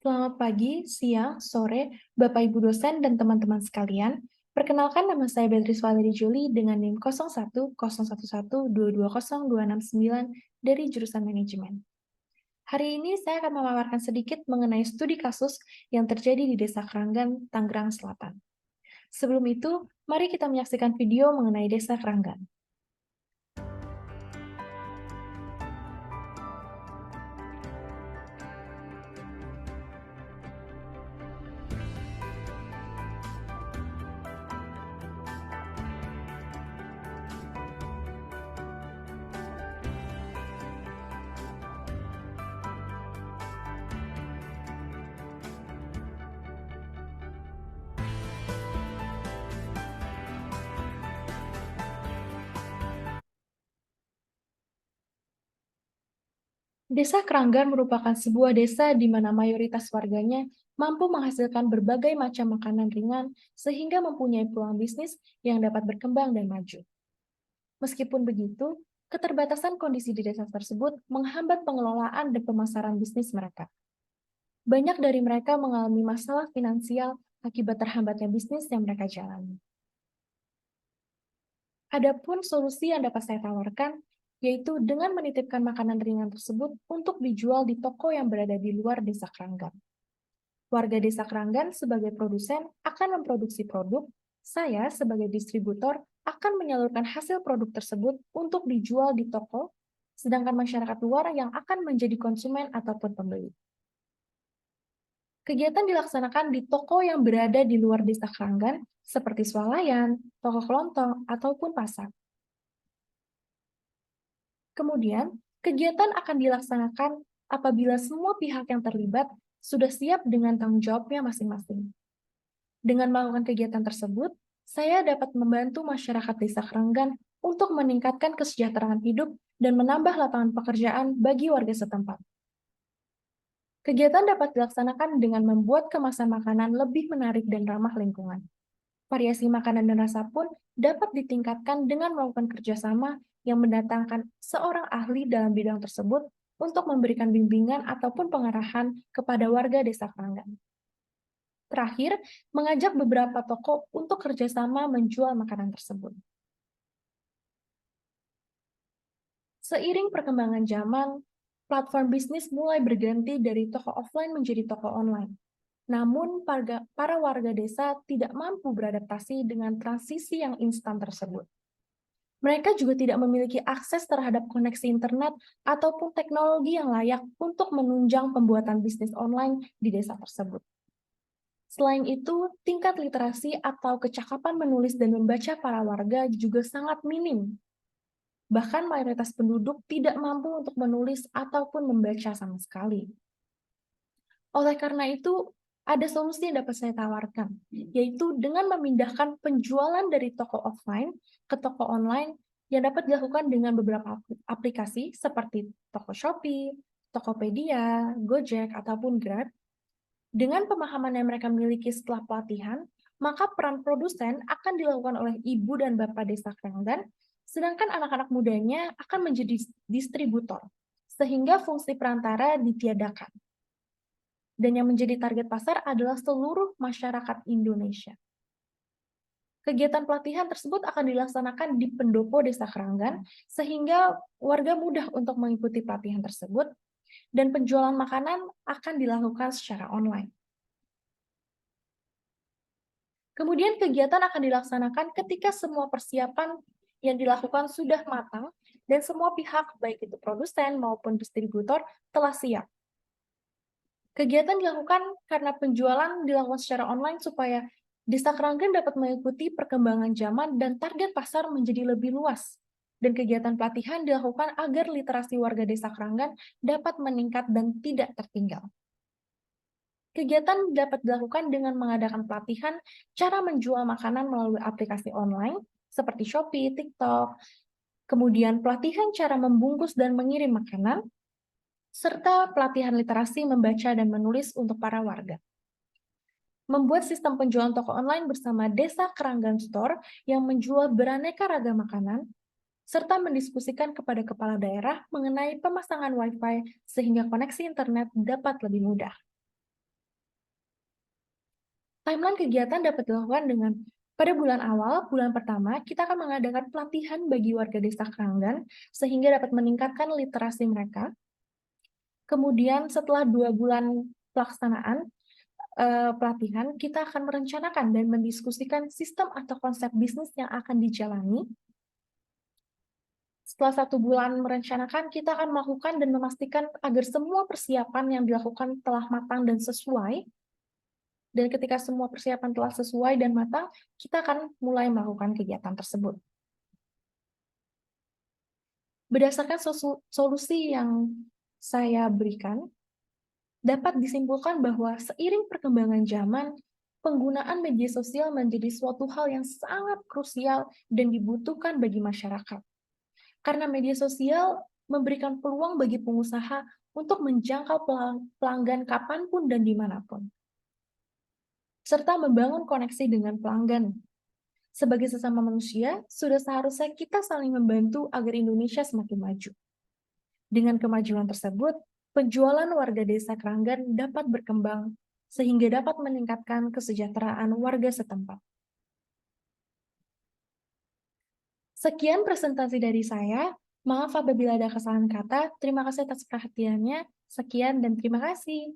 Selamat pagi, siang, sore, Bapak Ibu dosen dan teman-teman sekalian. Perkenalkan nama saya Beatrice Valeri Juli dengan NIM 010112202699 dari jurusan manajemen. Hari ini saya akan memaparkan sedikit mengenai studi kasus yang terjadi di Desa Keranggan, Tangerang Selatan. Sebelum itu, mari kita menyaksikan video mengenai Desa Keranggan. Desa Keranggan merupakan sebuah desa di mana mayoritas warganya mampu menghasilkan berbagai macam makanan ringan sehingga mempunyai peluang bisnis yang dapat berkembang dan maju. Meskipun begitu, keterbatasan kondisi di desa tersebut menghambat pengelolaan dan pemasaran bisnis mereka. Banyak dari mereka mengalami masalah finansial akibat terhambatnya bisnis yang mereka jalani. Adapun solusi yang dapat saya tawarkan, yaitu dengan menitipkan makanan ringan tersebut untuk dijual di toko yang berada di luar desa Keranggan. Warga desa Keranggan sebagai produsen akan memproduksi produk, saya sebagai distributor akan menyalurkan hasil produk tersebut untuk dijual di toko, sedangkan masyarakat luar yang akan menjadi konsumen ataupun pembeli. Kegiatan dilaksanakan di toko yang berada di luar desa Keranggan, seperti swalayan, toko kelontong, ataupun pasar. Kemudian, kegiatan akan dilaksanakan apabila semua pihak yang terlibat sudah siap dengan tanggung jawabnya masing-masing. Dengan melakukan kegiatan tersebut, saya dapat membantu masyarakat desa Keranggan untuk meningkatkan kesejahteraan hidup dan menambah lapangan pekerjaan bagi warga setempat. Kegiatan dapat dilaksanakan dengan membuat kemasan makanan lebih menarik dan ramah lingkungan. Variasi makanan dan rasa pun dapat ditingkatkan dengan melakukan kerjasama yang mendatangkan seorang ahli dalam bidang tersebut untuk memberikan bimbingan ataupun pengarahan kepada warga desa Keranggan. Terakhir, mengajak beberapa toko untuk kerjasama menjual makanan tersebut. Seiring perkembangan zaman, platform bisnis mulai berganti dari toko offline menjadi toko online. Namun, para warga desa tidak mampu beradaptasi dengan transisi yang instan tersebut. Mereka juga tidak memiliki akses terhadap koneksi internet ataupun teknologi yang layak untuk menunjang pembuatan bisnis online di desa tersebut. Selain itu, tingkat literasi atau kecakapan menulis dan membaca para warga juga sangat minim. Bahkan mayoritas penduduk tidak mampu untuk menulis ataupun membaca sama sekali. Oleh karena itu, ada solusi yang dapat saya tawarkan, yaitu dengan memindahkan penjualan dari toko offline ke toko online yang dapat dilakukan dengan beberapa aplikasi seperti toko Shopee, Tokopedia, Gojek, ataupun Grab. Dengan pemahaman yang mereka miliki setelah pelatihan, maka peran produsen akan dilakukan oleh ibu dan bapak desa Keranggan, sedangkan anak-anak mudanya akan menjadi distributor, sehingga fungsi perantara ditiadakan. Dan yang menjadi target pasar adalah seluruh masyarakat Indonesia. Kegiatan pelatihan tersebut akan dilaksanakan di pendopo desa Keranggan, sehingga warga mudah untuk mengikuti pelatihan tersebut, dan penjualan makanan akan dilakukan secara online. Kemudian kegiatan akan dilaksanakan ketika semua persiapan yang dilakukan sudah matang dan semua pihak, baik itu produsen maupun distributor, telah siap. Kegiatan dilakukan karena penjualan dilakukan secara online supaya Desa Keranggan dapat mengikuti perkembangan zaman dan target pasar menjadi lebih luas. Dan kegiatan pelatihan dilakukan agar literasi warga Desa Keranggan dapat meningkat dan tidak tertinggal. Kegiatan dapat dilakukan dengan mengadakan pelatihan cara menjual makanan melalui aplikasi online seperti Shopee, TikTok, kemudian pelatihan cara membungkus dan mengirim makanan, serta pelatihan literasi membaca dan menulis untuk para warga. Membuat sistem penjualan toko online bersama Desa Keranggan Store yang menjual beraneka ragam makanan, serta mendiskusikan kepada kepala daerah mengenai pemasangan Wi-Fi sehingga koneksi internet dapat lebih mudah. Timeline kegiatan dapat dilakukan dengan pada bulan awal, bulan pertama, kita akan mengadakan pelatihan bagi warga desa Keranggan sehingga dapat meningkatkan literasi mereka. Kemudian setelah 2 bulan pelaksanaan pelatihan, kita akan merencanakan dan mendiskusikan sistem atau konsep bisnis yang akan dijalani. Setelah 1 bulan merencanakan, kita akan melakukan dan memastikan agar semua persiapan yang dilakukan telah matang dan sesuai. Dan ketika semua persiapan telah sesuai dan matang, kita akan mulai melakukan kegiatan tersebut. Berdasarkan solusi yang saya berikan, dapat disimpulkan bahwa seiring perkembangan zaman, penggunaan media sosial menjadi suatu hal yang sangat krusial dan dibutuhkan bagi masyarakat. Karena media sosial memberikan peluang bagi pengusaha untuk menjangkau pelanggan kapanpun dan dimanapun, serta membangun koneksi dengan pelanggan. Sebagai sesama manusia, sudah seharusnya kita saling membantu agar Indonesia semakin maju. Dengan kemajuan tersebut, penjualan warga desa Keranggan dapat berkembang sehingga dapat meningkatkan kesejahteraan warga setempat. Sekian presentasi dari saya. Maaf apabila ada kesalahan kata. Terima kasih atas perhatiannya. Sekian dan terima kasih.